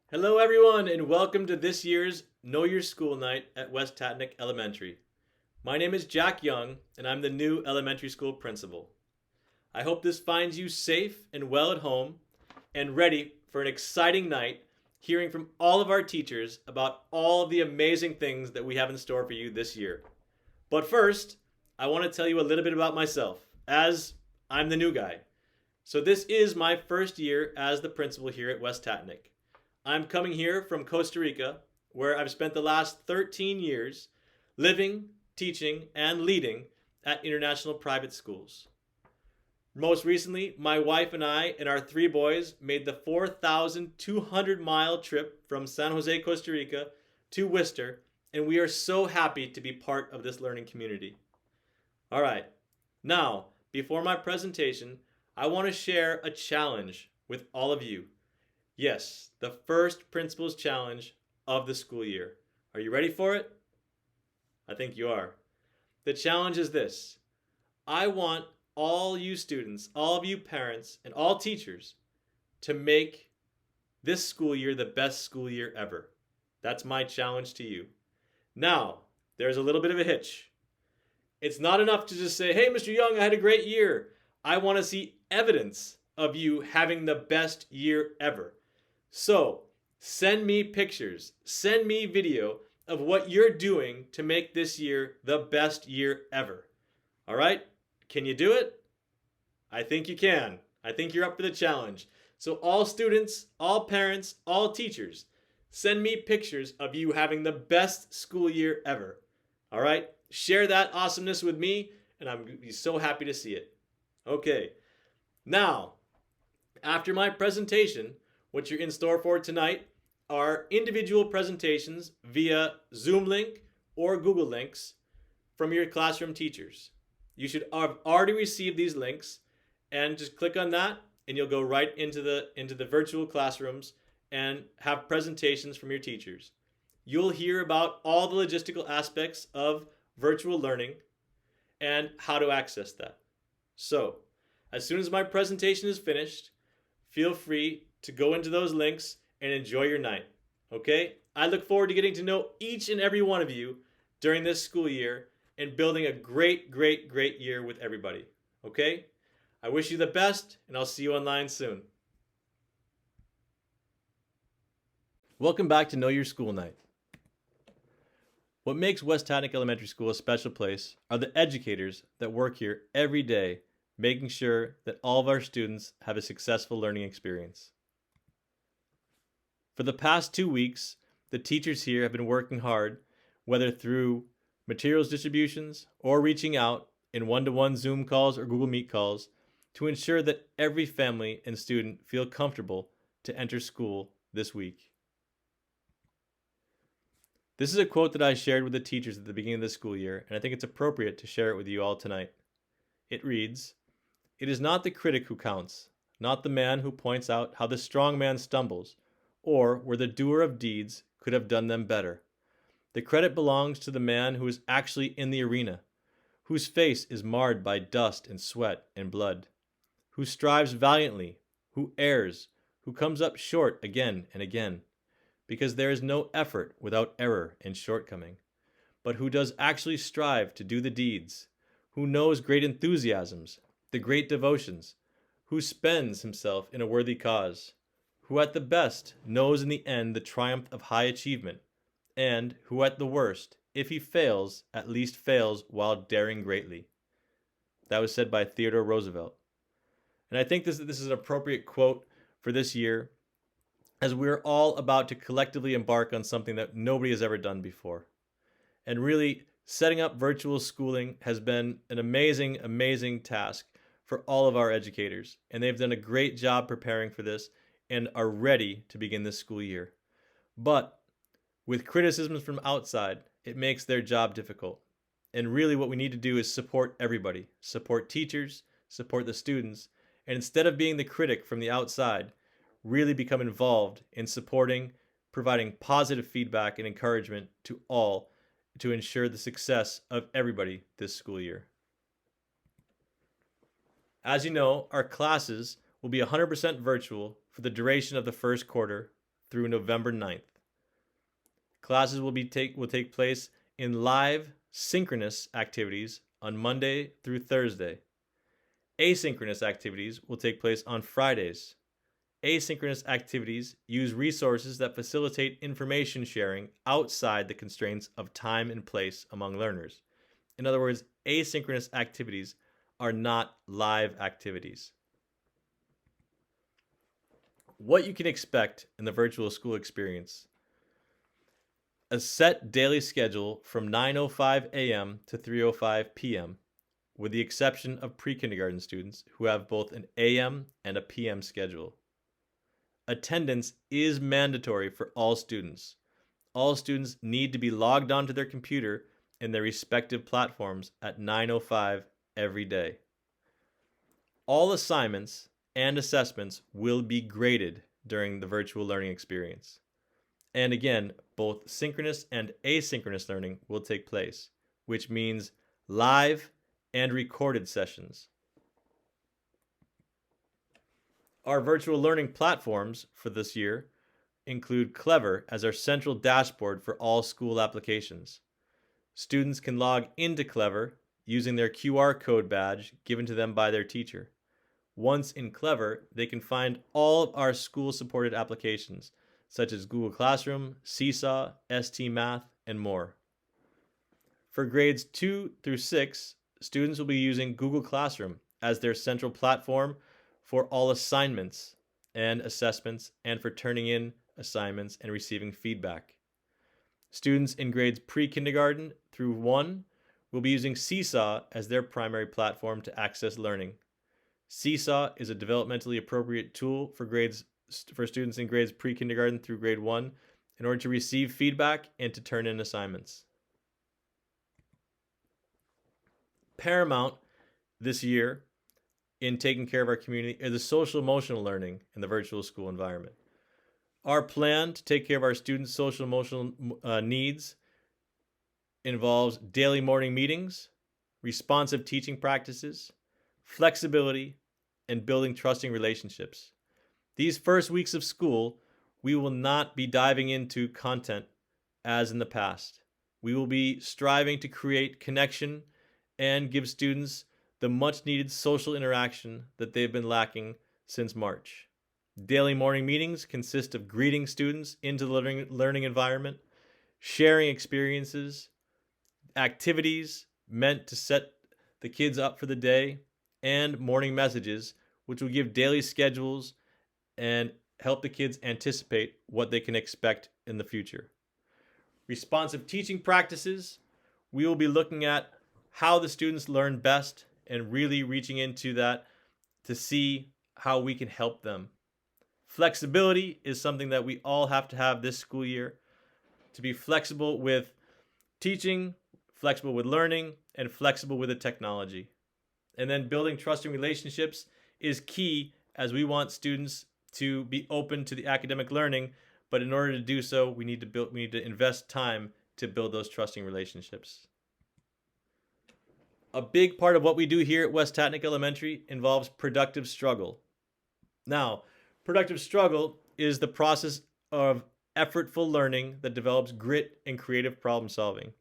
Hello, everyone, and welcome to this year's Know Your School Night at West Tatnuck Elementary. My name is Jack Young, and I'm the new elementary school principal. I hope this finds you safe and well at home and ready for an exciting night hearing from all of our teachers about all of the amazing things that we have in store for you this year. But first, I want to tell you a little bit about myself, as I'm the new guy. So, this is my first year as the principal here at West Tatnuck. I'm coming here from Costa Rica, where I've spent the last 13 years living, teaching, and leading at international private schools. Most recently, my wife and I and our three boys made the 4,200-mile trip from San Jose, Costa Rica to Worcester, and we are so happy to be part of this learning community. All right, now, before my presentation, I want to share a challenge with all of you. Yes, the first Principal's Challenge of the school year. Are you ready for it? I think you are. The challenge is this. I want all you students, all of you parents, and all teachers to make this school year the best school year ever. That's my challenge to you. Now, there's a little bit of a hitch. It's not enough to just say, hey, Mr. Young, I had a great year. I want to see evidence of you having the best year ever. So, send me pictures, send me video of what you're doing to make this year the best year ever. All right? Can you do it? I think you can. I think you're up for the challenge. So, all students, all parents, all teachers, send me pictures of you having the best school year ever. All right? Share that awesomeness with me, and I'm going to be so happy to see it. Okay. Now, after my presentation, what you're in store for tonight are individual presentations via Zoom link or Google links from your classroom teachers. You should have already received these links, and just click on that and you'll go right into the virtual classrooms and have presentations from your teachers. You'll hear about all the logistical aspects of virtual learning and how to access that. So, as soon as my presentation is finished, feel free to go into those links and enjoy your night. Okay? I look forward to getting to know each and every one of you during this school year and building a great, great, great year with everybody. Okay? I wish you the best, and I'll see you online soon. Welcome back to Know Your School Night. What makes West Tatnuck Elementary School a special place are the educators that work here every day, making sure that all of our students have a successful learning experience. For the past 2 weeks, the teachers here have been working hard, whether through materials distributions or reaching out in one-to-one Zoom calls or Google Meet calls, to ensure that every family and student feel comfortable to enter school this week. This is a quote that I shared with the teachers at the beginning of the school year, and I think it's appropriate to share it with you all tonight. It reads, "It is not the critic who counts, not the man who points out how the strong man stumbles, or where the doer of deeds could have done them better. The credit belongs to the man who is actually in the arena, whose face is marred by dust and sweat and blood, who strives valiantly, who errs, who comes up short again and again, because there is no effort without error and shortcoming, but who does actually strive to do the deeds, who knows great enthusiasms, the great devotions, who spends himself in a worthy cause, who at the best knows in the end the triumph of high achievement, and who at the worst, if he fails, at least fails while daring greatly." That was said by Theodore Roosevelt. And I think this is an appropriate quote for this year, as we're all about to collectively embark on something that nobody has ever done before. And really, setting up virtual schooling has been an amazing, amazing task for all of our educators. And they've done a great job preparing for this and are ready to begin this school year. But with criticisms from outside, it makes their job difficult. And really what we need to do is support everybody, support teachers, support the students, and instead of being the critic from the outside, really become involved in supporting, providing positive feedback and encouragement to all to ensure the success of everybody this school year. As you know, our classes will be 100% virtual for the duration of the first quarter, through November 9th. Classes will take place in live synchronous activities on Monday through Thursday. Asynchronous activities will take place on Fridays. Asynchronous activities use resources that facilitate information sharing outside the constraints of time and place among learners. In other words, asynchronous activities are not live activities. What you can expect in the virtual school experience: a set daily schedule from 9:05 a.m. to 3:05 p.m., with the exception of pre-kindergarten students who have both an AM and a PM schedule. Attendance is mandatory for all students. All students need to be logged onto their computer in their respective platforms at 9:05 every day. All assignments and assessments will be graded during the virtual learning experience. And again, both synchronous and asynchronous learning will take place, which means live and recorded sessions. Our virtual learning platforms for this year include Clever as our central dashboard for all school applications. Students can log into Clever using their QR code badge given to them by their teacher. Once in Clever, they can find all of our school-supported applications, such as Google Classroom, Seesaw, ST Math, and more. For grades 2 through 6, students will be using Google Classroom as their central platform for all assignments and assessments and for turning in assignments and receiving feedback. Students in grades pre-kindergarten through 1 will be using Seesaw as their primary platform to access learning. Seesaw is a developmentally appropriate tool for students in grades pre-kindergarten through grade 1 in order to receive feedback and to turn in assignments. Paramount this year in taking care of our community is the social emotional learning in the virtual school environment. Our plan to take care of our students' social emotional needs involves daily morning meetings, responsive teaching practices, flexibility, and building trusting relationships. These first weeks of school, we will not be diving into content as in the past. We will be striving to create connection and give students the much needed social interaction that they've been lacking since March. Daily morning meetings consist of greeting students into the learning environment, sharing experiences, activities meant to set the kids up for the day, and morning messages, which will give daily schedules and help the kids anticipate what they can expect in the future. Responsive teaching practices, we will be looking at how the students learn best and really reaching into that to see how we can help them. Flexibility is something that we all have to have this school year, to be flexible with teaching, flexible with learning, and flexible with the technology. And then building trusting relationships is key, as we want students to be open to the academic learning, but in order to do so, we need to invest time to build those trusting relationships. A big part of what we do here at West Tatnuck Elementary involves productive struggle. Now, productive struggle is the process of effortful learning that develops grit and creative problem solving.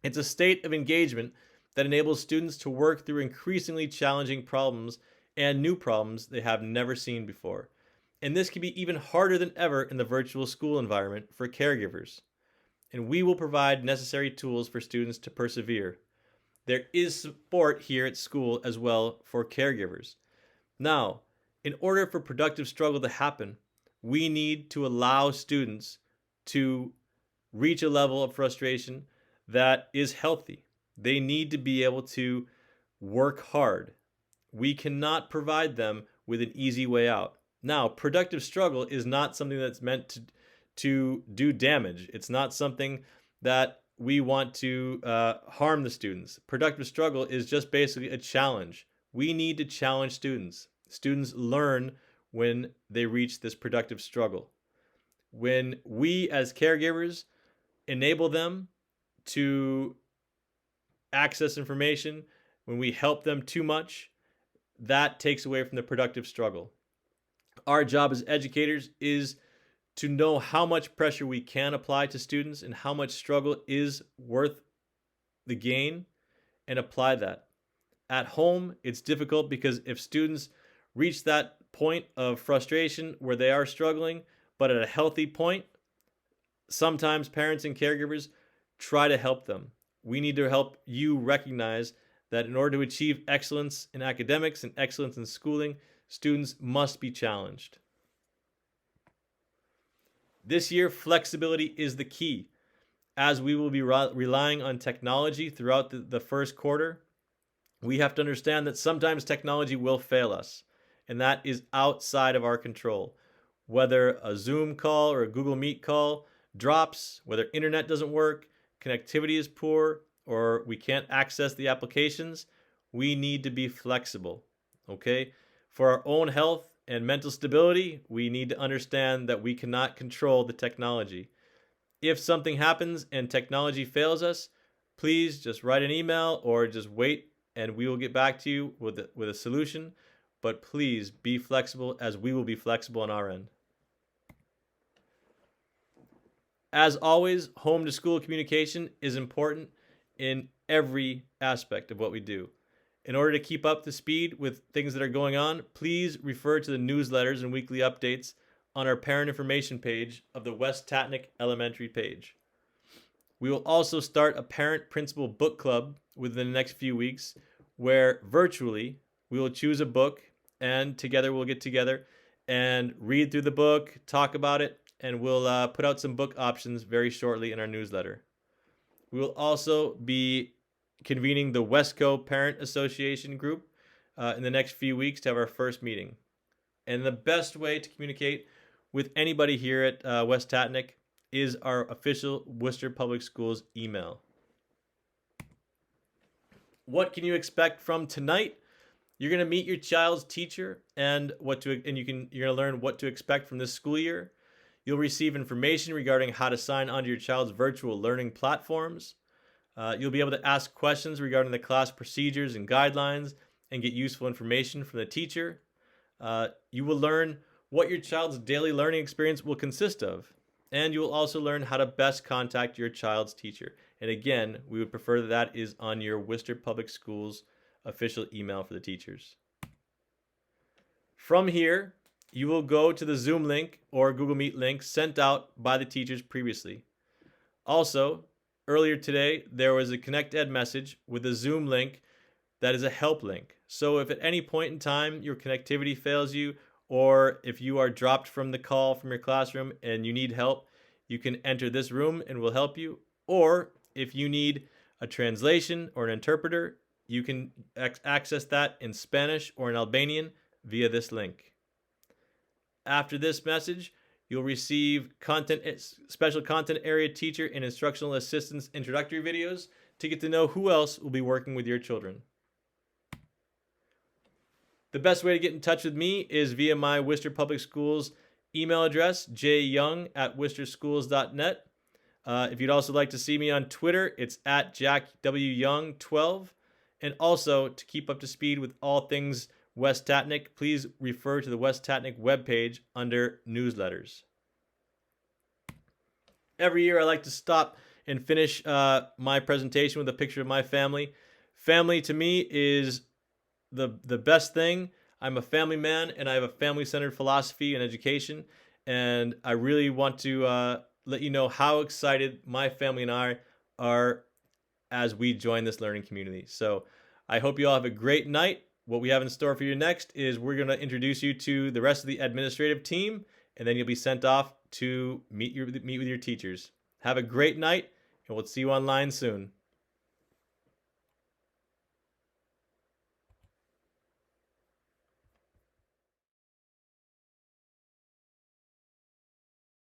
It's a state of engagement that enables students to work through increasingly challenging problems and new problems they have never seen before. And this can be even harder than ever in the virtual school environment for caregivers. And we will provide necessary tools for students to persevere. There is support here at school as well for caregivers. Now, in order for productive struggle to happen, we need to allow students to reach a level of frustration that is healthy. They need to be able to work hard. We cannot provide them with an easy way out. Now, productive struggle is not something that's meant to do damage. It's not something that we want to harm the students. Productive struggle is just basically a challenge. We need to challenge students. Students learn when they reach this productive struggle. When we as caregivers enable them to access information, when we help them too much, that takes away from the productive struggle. Our job as educators is to know how much pressure we can apply to students and how much struggle is worth the gain, and apply that. At home, it's difficult because if students reach that point of frustration where they are struggling, but at a healthy point, sometimes parents and caregivers try to help them. We need to help you recognize that in order to achieve excellence in academics and excellence in schooling, students must be challenged. This year, flexibility is the key. As we will be relying on technology throughout the first quarter, we have to understand that sometimes technology will fail us, and that is outside of our control. Whether a Zoom call or a Google Meet call drops, whether internet doesn't work, connectivity is poor, or we can't access the applications, we need to be flexible, okay? For our own health and mental stability, we need to understand that we cannot control the technology. If something happens and technology fails us, please just write an email or just wait and we will get back to you with a solution. But please be flexible, as we will be flexible on our end. As always, home to school communication is important in every aspect of what we do. In order to keep up to speed with things that are going on, please refer to the newsletters and weekly updates on our parent information page of the West Tatnuck Elementary page. We will also start a parent-principal book club within the next few weeks, where virtually we will choose a book and together we'll get together and read through the book, talk about it, and we'll put out some book options very shortly in our newsletter. We will also be convening the Westco Parent Association group in the next few weeks to have our first meeting. And the best way to communicate with anybody here at West Tatnuck is our official Worcester Public Schools email. What can you expect from tonight? You're going to meet your child's teacher and you're going to learn what to expect from this school year. You'll receive information regarding how to sign onto your child's virtual learning platforms. You'll be able to ask questions regarding the class procedures and guidelines and get useful information from the teacher. You will learn what your child's daily learning experience will consist of. And you will also learn how to best contact your child's teacher. And again, we would prefer that is on your Worcester Public Schools official email for the teachers. From here, you will go to the Zoom link or Google Meet link sent out by the teachers previously. Also, earlier today, there was a ConnectEd message with a Zoom link that is a help link. So if at any point in time your connectivity fails you, or if you are dropped from the call from your classroom and you need help, you can enter this room and we'll help you. Or if you need a translation or an interpreter, you can access that in Spanish or in Albanian via this link. After this message, you'll receive special content area teacher and instructional assistants introductory videos to get to know who else will be working with your children. The best way to get in touch with me is via my Worcester Public Schools email address, jyoung@worcesterschools.net. If you'd also like to see me on Twitter, it's at JackWYoung12. And also, to keep up to speed with all things West Tatnuck, please refer to the West Tatnuck webpage under newsletters. Every year I like to stop and finish my presentation with a picture of my family. Family to me is the best thing. I'm a family man and I have a family-centered philosophy and education. And I really want to let you know how excited my family and I are as we join this learning community. So I hope you all have a great night. What we have in store for you next is we're going to introduce you to the rest of the administrative team, and then you'll be sent off to meet with your teachers. Have a great night, and we'll see you online soon.